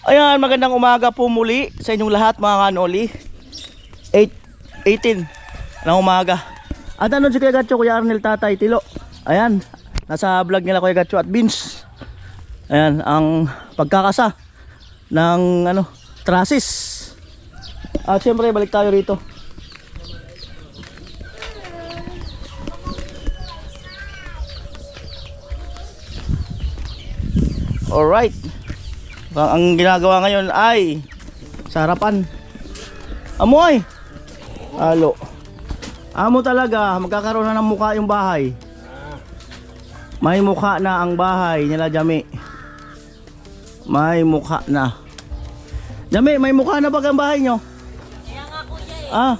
Ayan, magandang umaga po muli sa inyong lahat mga kanoli. 8:18 ng umaga. At ano si Kuya Gatcho, Kuya Arnel, Tatay, Tilo. Ayan, nasa vlog nila Kuya Gatcho at Vince. Ayan, ang pagkakasa ng trasis. At siyempre, balik tayo rito. Alright. Ang ginagawa ngayon ay sarapan. Amoy. Halo. Amo talaga, magkakaroon na ng mukha yung bahay. May mukha na ang bahay nila Jami. May mukha na. Jami, may mukha na ba ang bahay nyo? Kaya nga kuya eh. Ah.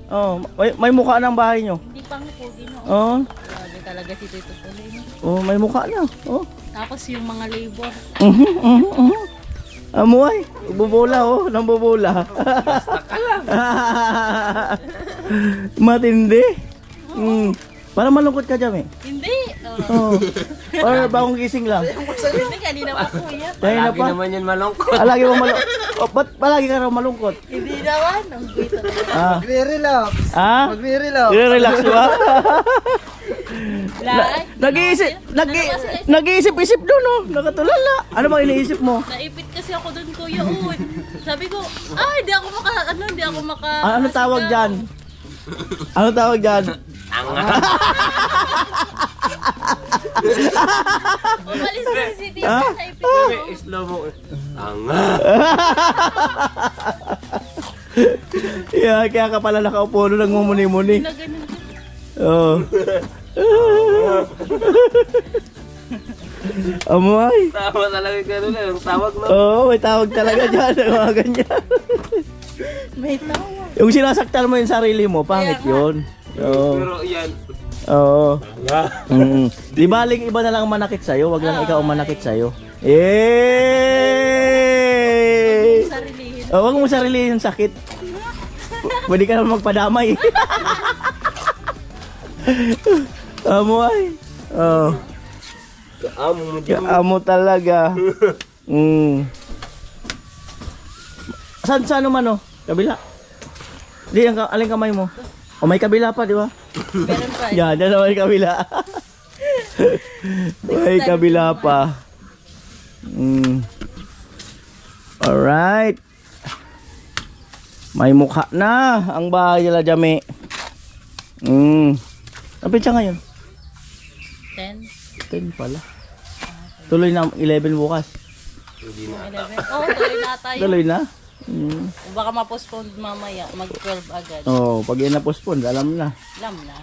Oh, may mukha na ang bahay nyo. Hindi pang pogi no. Oh. Grabe talaga si Tito Tuloy. Oh, may mukha na. Oh. Tapos yung mga labor. Amoy, bubula oh, nang bubula. Matindi. Para malungkot ka dyan eh. Hindi. Oh. Or bagong gising lang. Hindi kanina pa kuya. Kaya na pa. naman yan malungkot. Palagi mo malungkot. Oh, ba't palagi ka raw malungkot? Hindi naman. Ang guito talaga. Ah. Magre-relax. Ah? Magre-relax. Relax ba? Lahat. Nag-iisip-isip doon oh. Nakatulala. Ano bang iniisip mo? Naipit kasi ako doon kuya. Sabi ko, hindi ako maka. Ano tawag dyan? Ano tawag dyan? Umalis na si Tito. Ah? Naipit ako. Slow mo. Anga. Yeah, kaya ka pala nakaupo doon nagmumuni-muni. Na ganun. Oo. Amoy. Tama talaga gano'n na. Yung tawag no. Oo, may tawag talaga dyan. Mga ganyan. May tawag. Yung sinasaktan mo yung sarili mo, pangit yun. Oo. Pero yan. Oo. Anga. Di baling iba na lang ang manakit sa'yo, wag lang ikaw ang manakit sa'yo. Eh! Sarilihin. Oh, wag mo sarilihin yung sakit. Pwede ka naman magpadamay. Amoy. Oh. Amo mo dyan. Amo talaga. Saan sa ano man oh? Kabila. Di, aling kamay mo. O may kabila pa, di ba? Meron pa. Yan, dyan naman yung kabila. May kabila pa. Alright. May mukha na ang bahay nila Jami. Ang pitsa ngayon? 10. 10 pala. Tuloy na 11 bukas. 11. Oh, tuloy na tayo. Tuloy na? Baka ma-postpone mamaya. Mag-12 agad. Oh, pag ina-postpone, alam na. Alam na.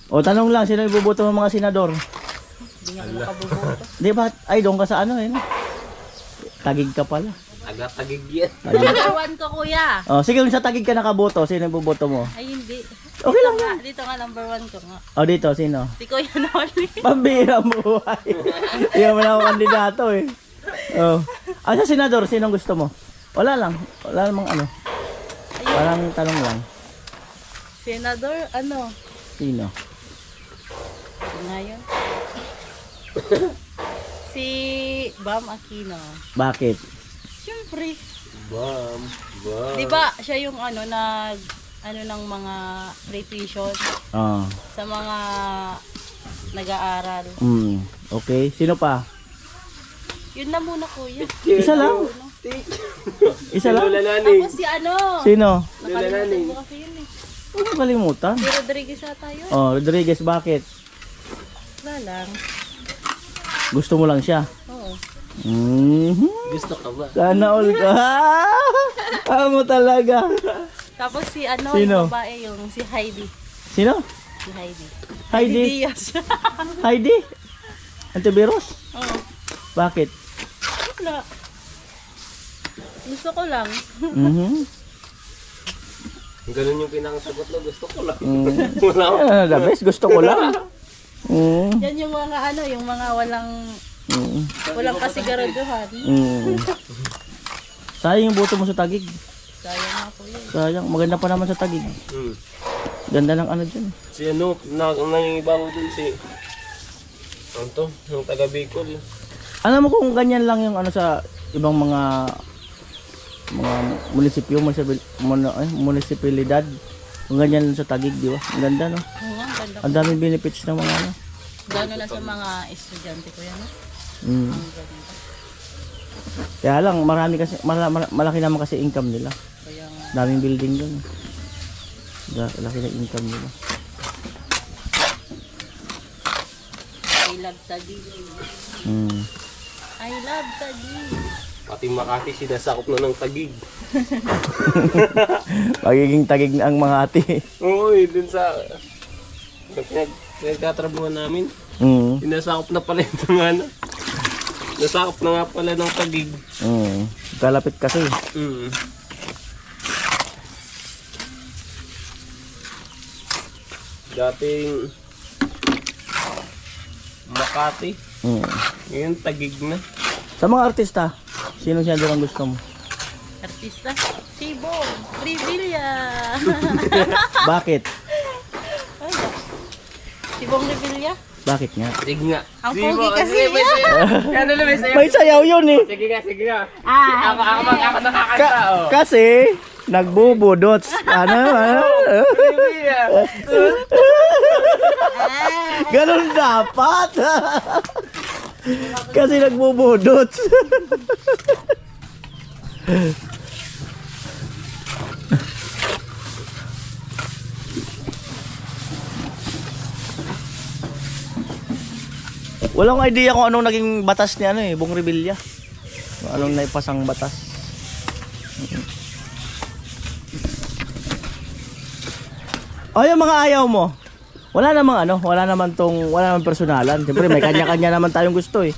O tanong lang, sino ibuboto ng mga senador? Hindi nga ako makabuboto. Di ba? Ay, doon ka sa ano eh. No? Tagig ka pala. Agat-tagig yan. Number 1 ko kuya. Oh, sige, kung sa tagig ka nakaboto, sino ibuboto mo? Ay hindi. Okay lang nga. Dito nga number 1 ko nga. O dito, sino? Si Kuya Noli. Pambihirang buhay. Hindi naman ako kandidato eh. Oh. Sa senador, sinong gusto mo? Wala lang. Wala namang ano. Parang tanong lang. Senador, ano? Sino? Ngayon. Si Bam Aquino. Bakit? Siyempre. Bam. Di ba siya yung ng mga free tuition Oh. sa mga nag-aaral. Okay. Sino pa? Yun na muna kuya. Isa lang. Isa lang? Lola Nani. Tapos si ano? Sino? Nakalimutan ko kasi yun eh. Huwag mo kalimutan. Si Rodriguez ata yun. Oh, Rodriguez, bakit? Wala lang. Gusto mo lang siya? Oo. Gusto ka ba? Sana all ka. Amo talaga. Tapos si ano, Sino? yung babae, yung si Heidi. Sino? Si Heidi. Heidi? Diaz. Heidi? Antivirus? Oo. Bakit? Wala. Gusto ko lang. Ganun yung pinakasagot na gusto ko lang. The best, gusto ko lang. Yan yung mga ano, yung mga walang kasiguraduhan. Sayang yung boto mo sa Tagig. Sayang nga po yun. Sayang, maganda pa naman sa Tagig. Ganda ng ano dyan. Si ano, nangingibaw dun si... Ano to? Yung taga Bicol. Alam mo kung ganyan lang yung ano sa ibang mga munisipyo, munisipalidad. Kung ganyan lang sa Taguig, di ba? Ang ganda, no? Oo nga, ganda. Ang daming benefits ng mga ano. Gano na sa mga estudyante ko yan, no? Mm. Ang ganda. Kaya lang, marami kasi, malaki naman kasi income nila. Kaya nga. Daming building doon. Laki na income nila. I love Taguig. Mm. I love Taguig. Pati Makati sinasakop na ng Taguig. Magiging Taguig na ang mga ate. Oo, dun sa pinagtatrabuhan namin. Mm. Sinasakop na pala ito ng ano. Nasakop na nga pala ng Taguig. Mm. Kalapit kasi. Mm. Dating Makati. Mm. Ngayon Taguig na. Sa mga artista, sino siya doon ang gusto mo? Artista? Si Bong Revilla. Bakit? Si Bong Revilla? Bakit nga? Sige nga. Ang pogi kasi May niya. sayaw. Ano na may sayaw? May sayaw yun eh. Sige nga, sige nga. Ah, Ako nakakanta, oh. Kasi, nagbubudots. Ano? Ganun dapat. Kasi nagbubudots. Walang idea kung anong naging batas ni ano eh, Bong Revilla. Kung anong naipasang batas. O yung mga ayaw mo. Wala namang ano, wala naman personalan. Siyempre may kanya-kanya naman tayong gusto eh.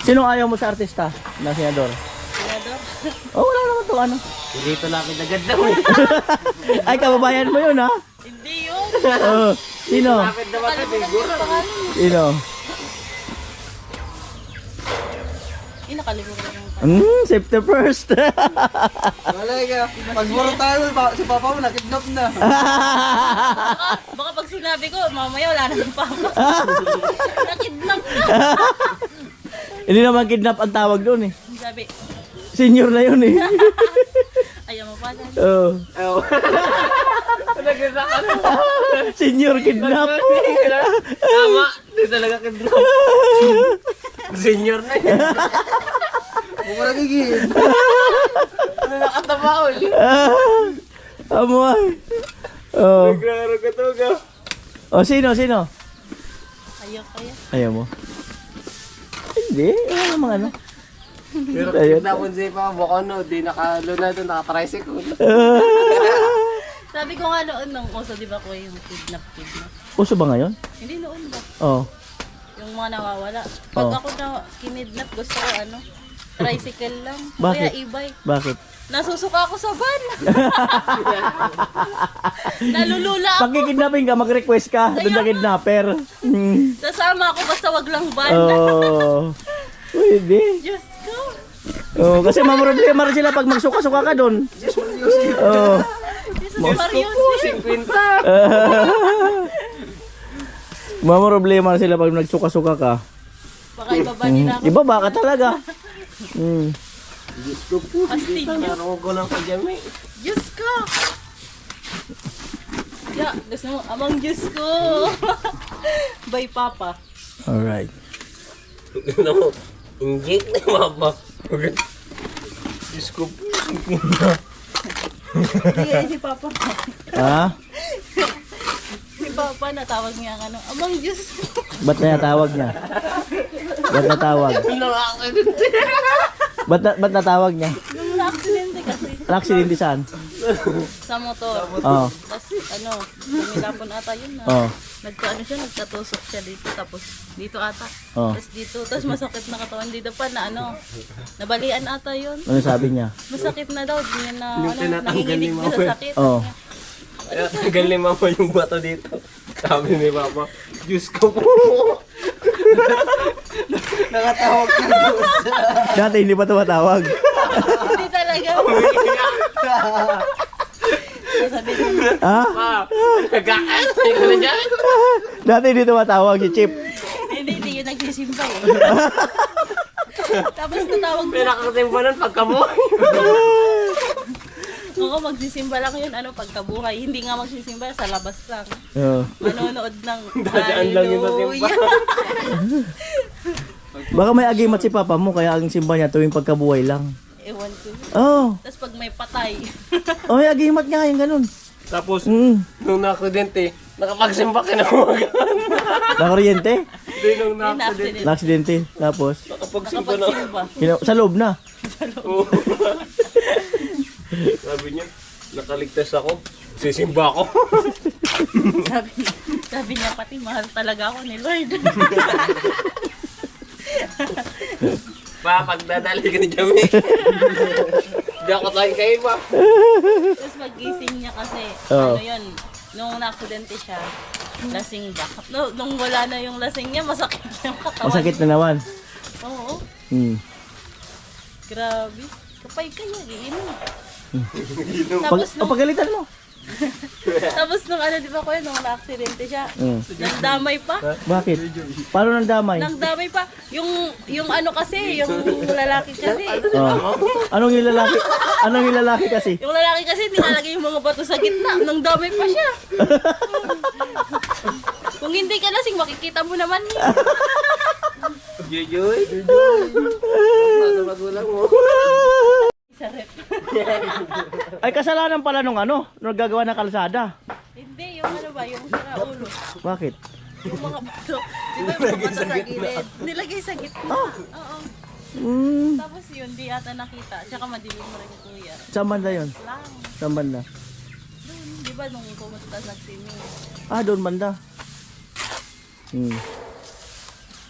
Sinong ayaw mo sa artista na senador? senador. Oh, wala naman tong ano. Dito lang agad daw eh. Ay, kababayan mo yun ha? Hindi yun. Oh, sino? Lapit naman sa figure. Sino? Nakalimutan ko yung Safety first. Wala ka. Pag muro tayo, si Papa mo nakidnap na. baka pag sinabi ko, mamaya wala na ng papa. Nakidnap na. Hindi naman kidnap ang tawag doon eh. Sabi, Senior na yun eh. ayaw mo pala. Oh. Oo. Nagkasa ka na. Senior kidnap. Tama. Di talaga kidnap. Senior na yun. Huwag mo nagiging. Ano nakatama ko eh. Amoy. Oh. Naglaro ka to ka. Oh, sino? Ayaw kaya. Ayaw mo? Hindi. Wala namang ano. Pero Ayun. kidnapon si Papa Bokono. Di nakaluna doon. Nakatricycle. Sabi ko nga noon nung uso, di ba ko yung kidnap. Uso ba ngayon? Hindi noon ba? Oh. Yung mga nawawala. Pag Oh. ako na kinidnap, gusto ko ano, tricycle lang. Bakit? Kaya e-bike. Bakit? Nasusuka ako sa van. Nalulula ako. Pag kidnapping ka, mag-request ka doon sa kidnapper. Sasama ako basta wag lang van. Oh. Pwede. Diyos ko. Oh, kasi mamroblema rin sila pag magsuka-suka ka doon. Oh. Jesus Marios. 50. Mamroblema sila pag nagsuka-suka ka. Baka ibaba nila ako. Iba baka talaga. Astig. Laro ko lang sa Jamie. Diyos ko. Ya, gusto mo, amang Diyos ko. Bye, Papa. Alright. Ano mo? Inject na Papa. Diyos ko po. Hindi, si Papa. Ha? Si Papa, natawag niya ang ano, amang Diyos ko. Ba't natawag niya? Ba't natawag? Ba't natawag niya? Nung na-aksidente kasi. Aksidente saan? Sa motor. Oh. Tapos, ano, lumilapon ata yun na. Oh. Nagkaano siya, nagtatusok siya dito. Tapos, dito ata. Oh. Tapos dito. Tapos masakit na katawan dito pa na ano. Nabalian ata yun. Ano sabi niya? Masakit na daw. Di niya na, Yung ano, tinatanggal nanginginig ni na Mama. sa sakit. Oh. Kaya tagal ni Mama yung bato dito. Sabi ni Papa, Diyos ko po. Nakatawag ka doon. Dati hindi pa tumatawag. Hindi talaga. Sabi niya, Ha? Nagkaan. May ka na dyan. Dati hindi tumatawag si Chip. hindi yun nagsisimba eh. Tapos natawag May nakakasimba nun pagkabuhay. Oo, magsisimba lang yun, ano, pagkabuhay. Hindi nga magsisimba, sa labas lang. Oo. Manonood ng Dadaan lang yun sa simba. Baka may agimat si papa mo, kaya ang simba niya tuwing pagkabuhay lang. Ewan ko. Oh, Tapos pag may patay. oh may agimat nga yung ganun. Tapos, Mm. nung na-aksidente, nakapagsimba kinawagan. Nakuryente, Hindi nung Yun, na-aksidente. accident. na-aksidente, tapos Nakapagsimba na. Nakapagsimba. sa loob na. Oo. Sabi niya, nakaligtas ako. Sisimba ako. Sabi niya, pati mahal talaga ako ni Lord. Pa, pagdadali ka ni Jamie. Hindi ako tayo kayo pa. Tapos paggising niya kasi, Oo. ano yun, nung na-aksidente siya, lasing ba? No, nung wala na yung lasing niya, masakit yung katawan. Masakit na naman. Oo, Hmm. grabe. Kapay kaya, iinom. Pag, Tapos nung, pagalitan mo. tapos nung ano, di ba ko yun, nung na-aksidente siya, Hmm. nagdamay pa. Bakit? Paano nang damay? Nagdamay pa. Yung ano kasi, yung lalaki kasi. Oh. Anong yung lalaki? Anong yung lalaki kasi? Yung lalaki kasi nilalagay yung mga bato sa gitna. Nang damay pa siya. Kung hindi ka lasing, makikita mo naman niya. Jujuy. Nasa magulang mo. Sa rep. Ay kasalanan pala nung ano, nung gagawa ng kalsada. Hindi, yung ano ba, yung saraulo. Bakit? Yung mga bato. Di ba yung mga bato sa gilid? Nilagay sa gitna. Oo. Hmm. Tapos yun, di ata nakita. Tsaka madilim mo rin kuya. Saan banda yun? Lang. Saan banda? Doon, di ba nung pumunta nag-swimming? Ah, doon banda. Hmm.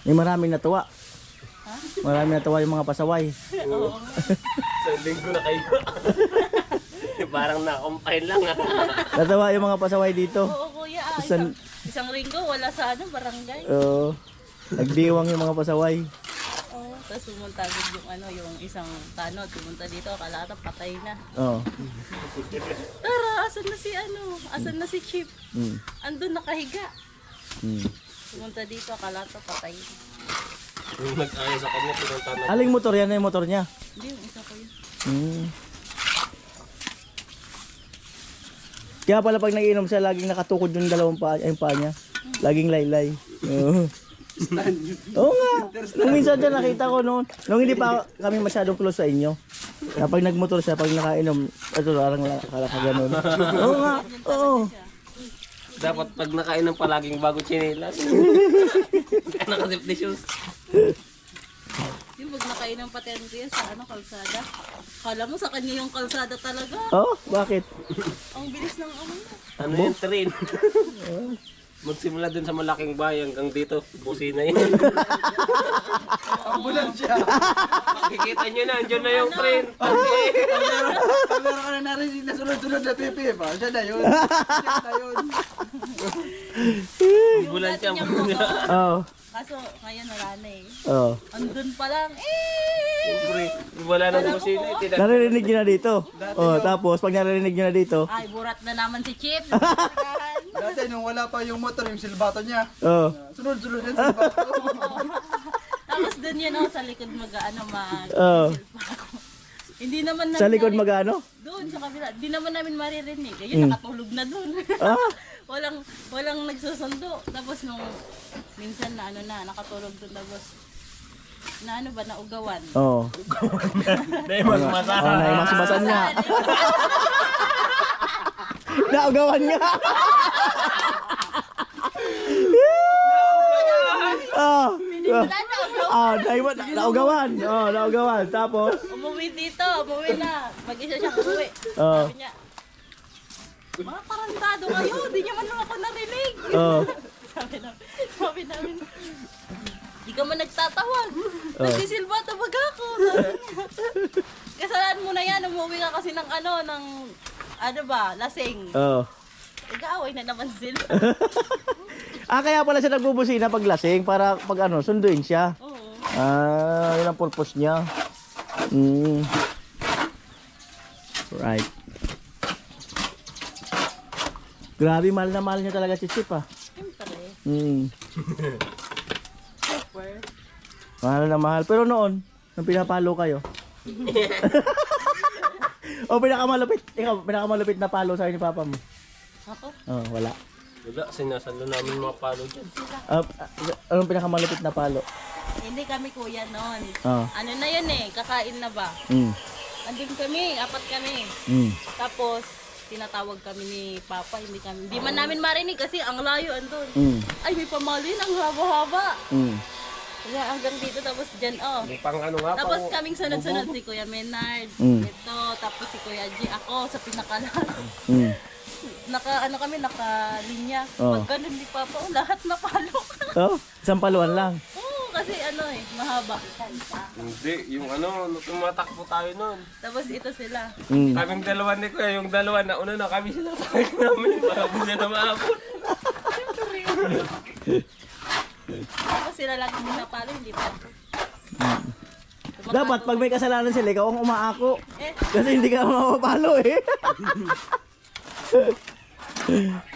May maraming natuwa. Ha? Maraming natuwa yung mga pasaway. Oo. Sa linggo na kayo. Parang na-compile lang ah. Natuwa yung mga pasaway dito. Oo, kuya. Ah, Isang- isang linggo, wala sa ano, barangay. Oo. Nagdiwang yung mga pasaway. Oo. Tapos pumunta agad yung ano, yung isang tanod. Pumunta dito, akala ata patay na. Oo. Tara, asan na si ano? Asan na si Chip? Hmm. Andun nakahiga. Hmm. Pumunta dito, akala ata patay. Yung nag-ayos sa kanya, pinunta na. Aling motor yan na yung motor niya. Hindi, yung isa ko yun. Hmm. Kaya pala pag nagiinom siya, laging nakatukod yung dalawang paa, yung paa niya. Laging laylay. Oo. Oo nga. Nung minsan dyan nakita ko noon, nung hindi pa kami masyadong close sa inyo. Na pag nagmotor siya, pag nakainom, ito larang ganun. Oo nga. Oo. Dapat pag nakainom palaging bago chinelas. Naka-safety shoes. Yung pag nakainom pati ano yan sa ano, kalsada. Kala mo sa kanya yung kalsada talaga. Oh, bakit? Ang bilis ng ano. Ano yung train? Magsimula dun sa malaking bahay hanggang dito. Busina yun. Ambulansya. Makikita nyo na, andyan na yung train. Pag meron ka na narinig na sunod-sunod na pipi pa, siya na yun. Siya na yun. Ambulansya, Yung dati niyang ambulansya. motor. Oo. Kaso ngayon wala na eh. Oo. Andun pa lang. Siyempre, wala nang busina. Naririnig nyo na dito. Oh, tapos pag naririnig nyo na dito, Ay, burat na naman si Chip. Dati nung wala pa yung motor, yung silbato niya. oh. Sunod-sunod yung silbato. Tapos dun yun ako sa likod mag-ano Oo. Hindi naman namin Sa likod narinig. magano? Doon sa kabila. Di naman namin maririnig. Ayun, nakatulog na doon. Ah, walang nagsusundo. Tapos nung minsan na ano na, nakatulog doon tapos na ano ba, naugawan. oh. Dahil magmasa. Oh, naimasmasan nga. Naugawan nga. Oh. Wala na, ugawan. Naugawan. Oh, naugawan. Tapos, Umuwi dito, umuwi na. Mag-isa siya umuwi. oh. Sabi niya, mga tarantado kayo, di niya man lang ako narinig. Oh. sabi namin, di ka man nagtatawag. Nagsisilbata baga ako. Sabi niya. Kasalanan mo na yan, umuwi ka kasi ng ano ba, lasing. Oh. Nag-aaway na naman sila. Ah, kaya pala siya nagbubusina pag lasing para pag ano, sunduin siya. Oo. Ah, yun ang purpose niya. Mm. Right. Grabe, mahal na mahal niya talaga si Chip ah. Siyempre. Mm. Super. Mahal na mahal. Pero noon, Nung pinapalo kayo? O pinakamalupit, ikaw, pinakamalupit na palo sa'yo ni Papa mo? Ako? Oh, wala. Wala, sinasalo namin mga palo dyan. Anong pinakamalupit na palo? Hindi kami kuya noon. Oh. Ano na yun eh, kakain na ba? Mm. Andun kami, 4 kami. Mm. Tapos, tinatawag kami ni Papa, hindi man namin marinig kasi ang layo andun. Mm. Ay, may pamalin, ang haba-haba. Mm. Kaya hanggang dito, tapos dyan, oh. May pang ano nga Tapos pang- kaming sunod-sunod si Kuya Menard, Mm. ito, tapos si Kuya G, ako sa pinakalas. Mm. Naka-linya. Oh. Pag ganun ni Papa, oh, lahat napalo. Oh, isang paluan lang. Oo, kasi mahaba. Hindi, yung ano, nung tumatakbo tayo nun. Tapos ito sila. Mm. Kaming dalawa ni Kuya, yung dalawa na una na kami sila sakay namin para di sila maabot. Tapos sila lagi pinapalo, hindi pa. Dapat pag may kasalanan sila, ikaw ang umaako. Eh, Kasi hindi ka mapapalo eh.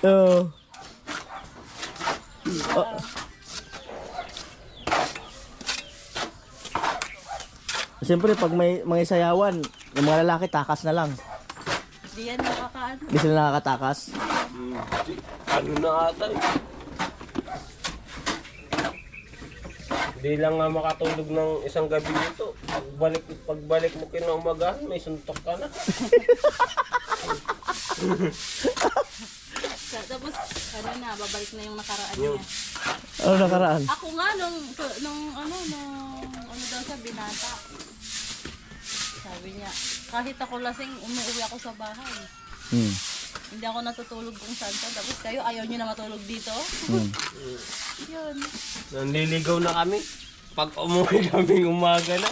Oh. Oh. Siyempre, pag may mga isayawan, yung mga lalaki, takas na lang. di yan nakakaano. Hindi sila nakakatakas. Ano na ata eh. Hindi lang nga makatulog ng isang gabi nito. Pagbalik mo kinaumagahan, may suntok ka na. Tapos, babalik na yung nakaraan Yung- niya. Ano nakaraan? Ako nga, nung daw sa binata. Sabi niya, kahit ako lasing, umuwi ako sa bahay. Hmm. Hindi ako natutulog kung saan. Tapos kayo, ayaw niyo na matulog dito? Hmm. Yun. Nanliligaw na kami. Pag umuwi kami umaga na.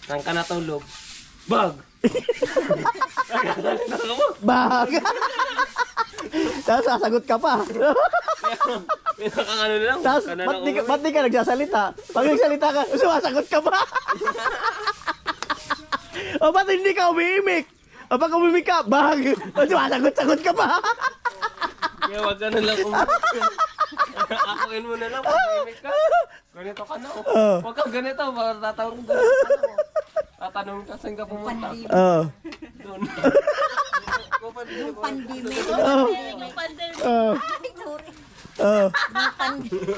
Saan ka natulog? Bag! Bag! Tapos sasagot ka pa. Pinakang ano lang. Tapos, ka na ba't lang di, ka, umuwi. ba't di ka nagsasalita? Pag nagsalita ka, sumasagot ka pa. O ba't hindi ka umiimik? O pag umimik ka, bag! O sumasagot-sagot ka pa. Kaya wag ka na lang umuwi. Akuin mo na lang. Pag-imik ka. Ganito ka na. Oh. Huwag kang ganito. Tatanong ka na. Tatanong ka saan ka pumunta. Oh. Doon. Yung pandemic. Yung pandemic. Oh. Ay, sorry. Oh. Yung pandemic.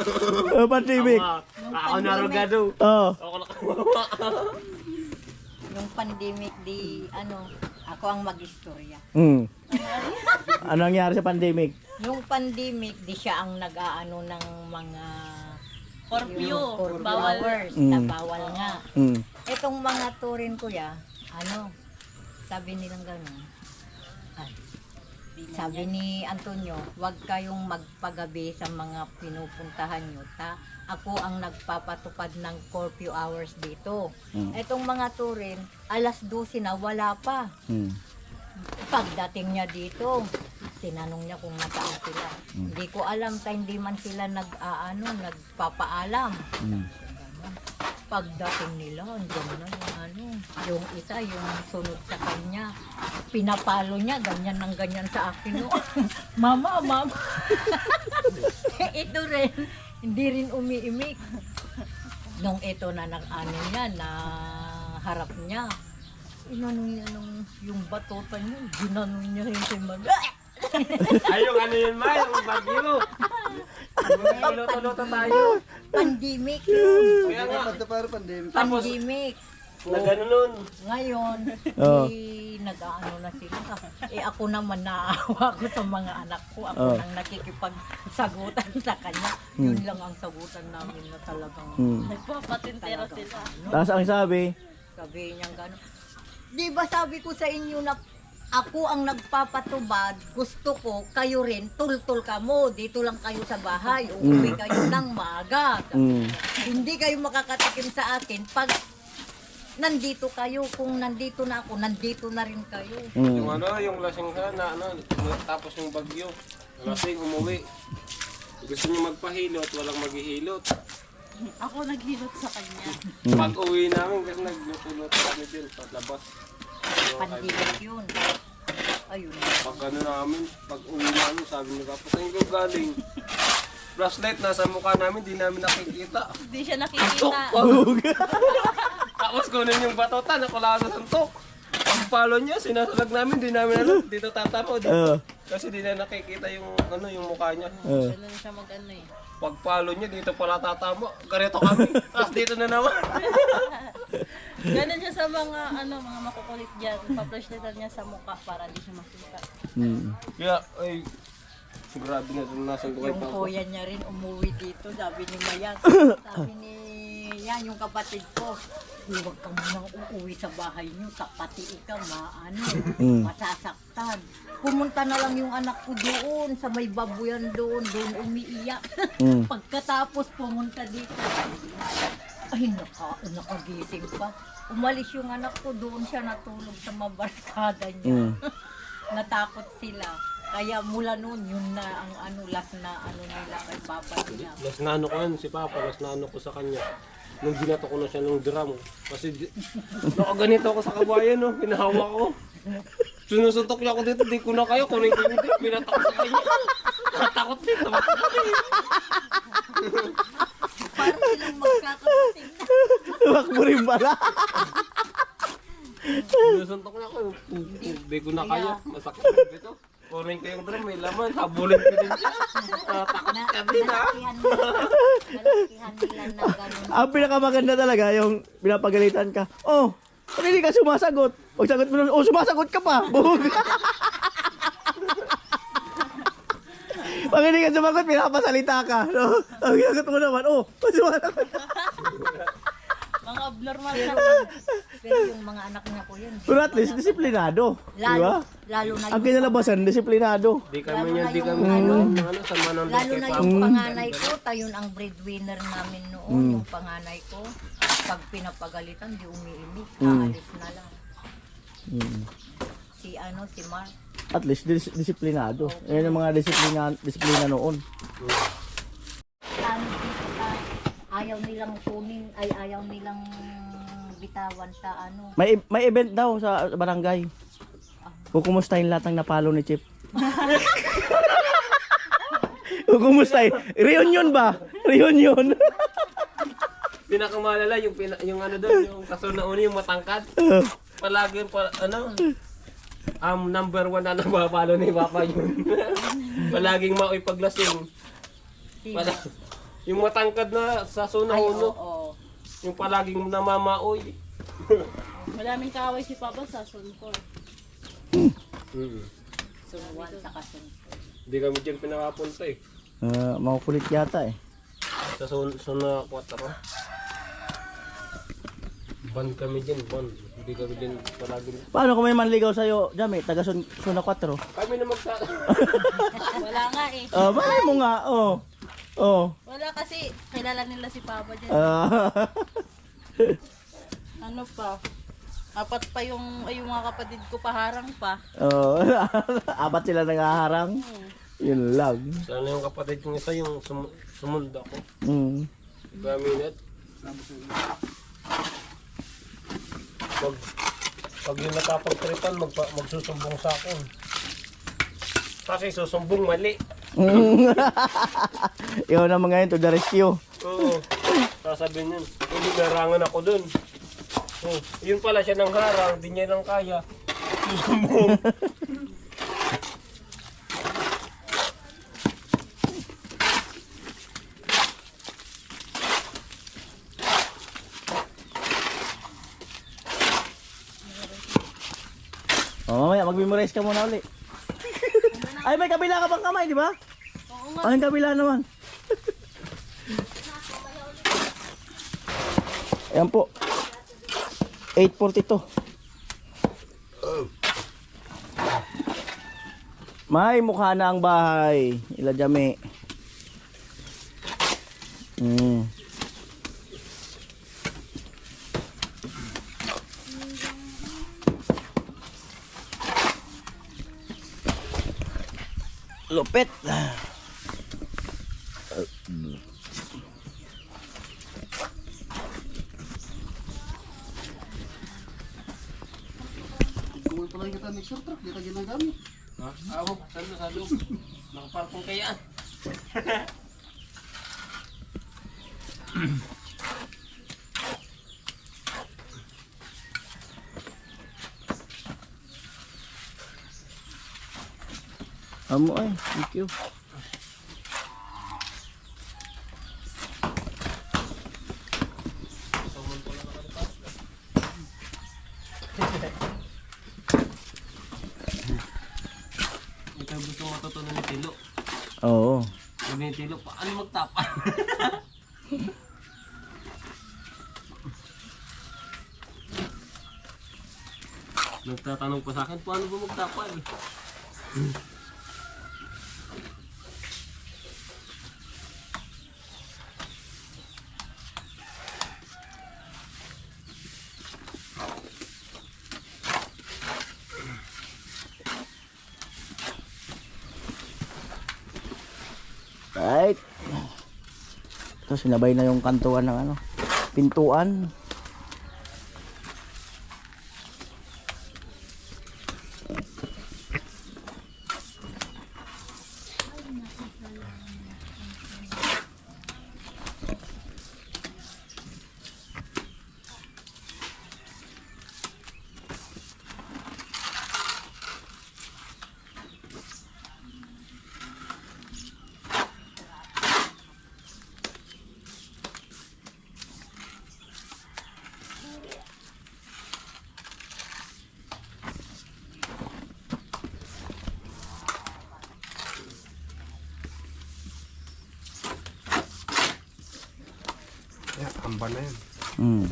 Oh, pandemic. Ako narugado. Oh. Ako nakawawa. Yung pandemic, ako ang mag-istorya. Hmm. Ano nangyari sa pandemic? Yung pandemic, di siya ang nag-aano ng mga Curfew. curfew Bawal. hours Mm. na bawal nga. Hmm. Itong mga turin kuya, sabi nilang gano'n. Ay, sabi ni Antonio, huwag kayong magpagabi sa mga pinupuntahan nyo. Ako ang nagpapatupad ng curfew hours dito. Mm. Itong mga turin, alas 12 na, wala pa. Hmm. Pagdating niya dito, tinanong niya kung nasaan sila. Hindi ko alam, hindi man sila nagpapaalam. Hmm. Pagdating nila, andyan na yung isa, yung sunod sa kanya, pinapalo niya, ganyan ng ganyan sa akin. No? Mama. Ito rin, hindi rin umiimik. Nung ito na niya, na harap niya, inanong niya yung batotan niya, ginanong niya yung simaga. Ay, yung ano yun, Ma? Yung bagyo. Luto-luto tayo. Pandemic. Kaya nga. Para pandemic. Tapos, Pandemic. na gano'n nun. Ngayon, Oh. nag-aano na sila. Ako naman naawa ko sa mga anak ko. Ako Oh. nang nakikipagsagutan sa kanya. Yun lang ang sagutan namin na talagang Hmm. Nagpapatintero sila. Tapos ang sabi, sabi niya gano'n. Di ba sabi ko sa inyo na ako ang nagpapatubad, gusto ko, kayo rin, tultul ka mo, dito lang kayo sa bahay, uuwi kayo ng maaga. hmm. Hindi kayo makakatikim sa akin pag nandito kayo, kung nandito na ako, nandito na rin kayo. Yung Hmm. ano, yung lasing ka na tapos yung bagyo. Lasing, umuwi. Gusto niyo magpahilot, walang maghihilot. Ako naghilot sa kanya. Pag uwi namin, kasi nagluto-luto kami din, paglabas. Pandemic yun. Ayun. Pag ano namin, pag uwi namin, sabi ni Papa, saan ko galing? Flashlight nasa mukha namin, di namin nakikita. Hindi siya nakikita. Tapos kunin yung batutan, ako lang sa suntok. Ang palo niya, sinasalag namin, di namin alam. Dito tatamo, dito. Kasi di na nakikita yung, yung mukha niya. Ganun siya mag-ano eh. Pagpalo niya, dito pala tatamo. Ganito kami. Tapos dito na naman. Ganun siya sa mga mga makukulit dyan. Pa-flashlightan niya sa mukha para di siya makita. Kaya, ay, grabe na naranasan ko kay Yung Papa. kuya niya rin umuwi dito, sabi ni Mayan. Sabi ni yan, yung kapatid ko, huwag ka munang uuwi sa bahay niyo, pati ikaw, masasaktan. Pumunta na lang yung anak ko doon, sa may babuyan doon umiiyak. Pagkatapos pumunta dito, ay nakagising pa. Umalis yung anak ko, doon siya natulog sa mabarkada niya. Natakot sila. Kaya mula noon, yun na ang last na nila kay Papa nila. Last na ko yun, si Papa, last na ko sa kanya. Nung ginato ko na siya ng drum. Kasi nakaganito ako sa kabayan, no? Pinahawa ko. Sinusuntok niya ako dito, di ko na kayo. Kunin ko yung drum, pinatak sa kanya. Natakot dito. Parang silang magkakapatid na. Tumakbo rin pala. Sinusuntok niya ako. Di ko na kayo. Masakit dito. Kunin ko yung drum, may laman. Habulin ko din siya. Natakot kami na. Nalakihan nila na gano'n. Ang pinakamaganda talaga yung pinapagalitan ka. Oh, pag hindi ka sumasagot. Pag sagot mo nun, oh, sumasagot ka pa. Buhog. Pag hindi ka sumagot, pinapasalita ka. No? Ang sagot mo naman, oh, sumasagot ka. Mga abnormal Pero, siya. pero yung mga anak niya ko yun. Pero at least, disiplinado. Di ba? Lalo na Ang kinalabasan, disiplinado. Di kami Lalo yan, na di yung kami sama ng Lalo na kay yung Papa. panganay ko, tayon ang breadwinner namin noon, yung panganay ko. Pag pinapagalitan, di umiimik, aalis na lang. Si Mark. At least, disiplinado. Yan yung mga disiplina noon. Ayaw nilang kunin, ayaw nilang bitawan sa May event daw sa barangay. Kukumustahin lahat ng napalo ni Chip. Kukumustahin. Reunion ba? Reunion. Pinakamalala yung doon, yung kaso na una yung matangkad. Palagi number 1 na nababalo ni Papa yun. Palaging maipaglasing. Yung matangkad na sa suna uno. Yung palaging namamaoy. Maraming kaaway si Papa sa Suncor. Sunuan sa kasunod. Hindi kami dyan pinakapunta eh. Makukulit yata eh. Sa suna 4. Band kami dyan, band. Hindi kami dyan palaging. Paano kung may manligaw sa'yo, Jami, taga Suna 4? Kami na Wala nga eh. Oh, bakit mo nga? Oh. Oh. Wala kasi kilala nila si Papa dyan. Ano pa? Apat pa yung mga kapatid ko paharang pa. Oh, apat sila nanghaharang. Yun lang. Sana yung kapatid kong isa yung sumunda ko. Gaminat. Pag yung napapagtripan, magsusumbong sa akin. Kasi susumbong mali. Yun ang mga yun to the rescue. Oo. Sasabihin yun. Hindi narangan ako dun. Yun pala siya nang harang, di niya lang kaya. Susumbong. Oh, mamaya mag-memorize ka muna ulit. Ay, may kabila ka bang kamay, di ba? Oo nga. Ay, kabila naman. Ayan po. 8:42. May mukha na ang bahay. Ila Jami. Lupit. Kung pala kita mixer truck, di ta ginagamit. Ha? Ako, sa loob. Nakaparkong kayaan. Amo ay, thank you. Ito ang gusto matutunan ni Tilo. Oo. Sabi ni Tilo, paano magtapa? Nagtatanong pa sa akin, paano ba magtapa eh? Right. Ito sinabay na yung kantuan ng ano, pintuan. Amba na yun. Hmm.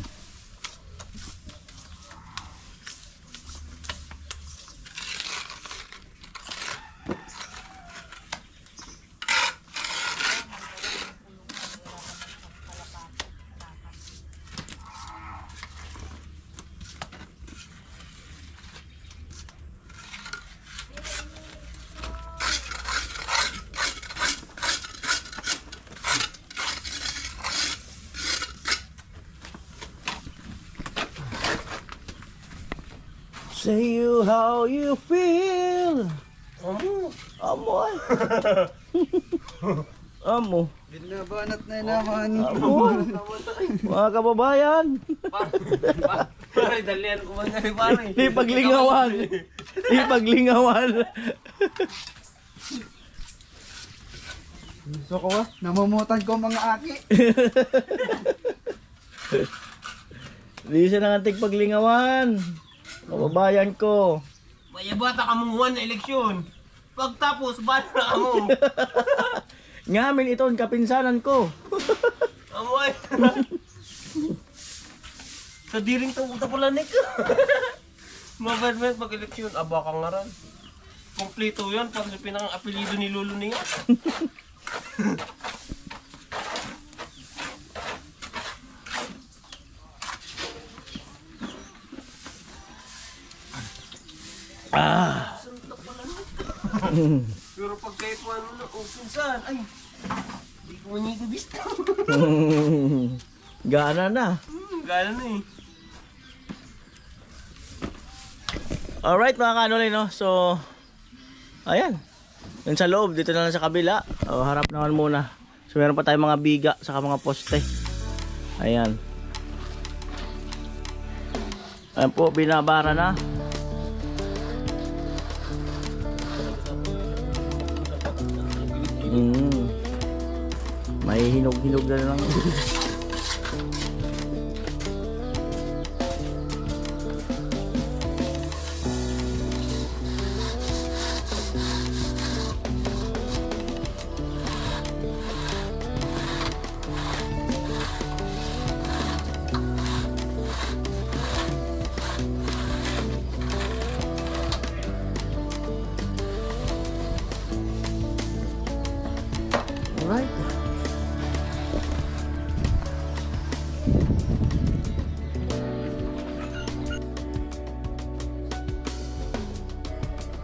Say you how you feel. Amo ay. Amo. Binabanat na naman. Amo. Mga kababayan. Pare, dalian ko man kami pare. Di paglingawan. Di paglingawan. Gusto ko namumutan ko mga aki. Di siya nangantig paglingawan. Kababayan ko. Mayabata ka mong na eleksyon. Pagtapos, bala na ka mo. Ngamin ito ang kapinsanan ko. Amoy. Sa diring to uta pala nik. Mabadmet mag-eleksyon. Aba ka nga ran. Kompleto yan. Pag sa pinakang apelido ni Lolo niya. Ah. Pero pag kahit ano na, pinsan, ay, hindi ko manigabista. Gana na. Gala na eh. Alright mga kanolay, no? So, ayan. Yun sa loob, dito na lang sa kabila. O, harap naman muna. So, meron pa tayong mga biga, saka mga poste. Ayan. Ayan po, binabara na. May hinog-hinog na lang.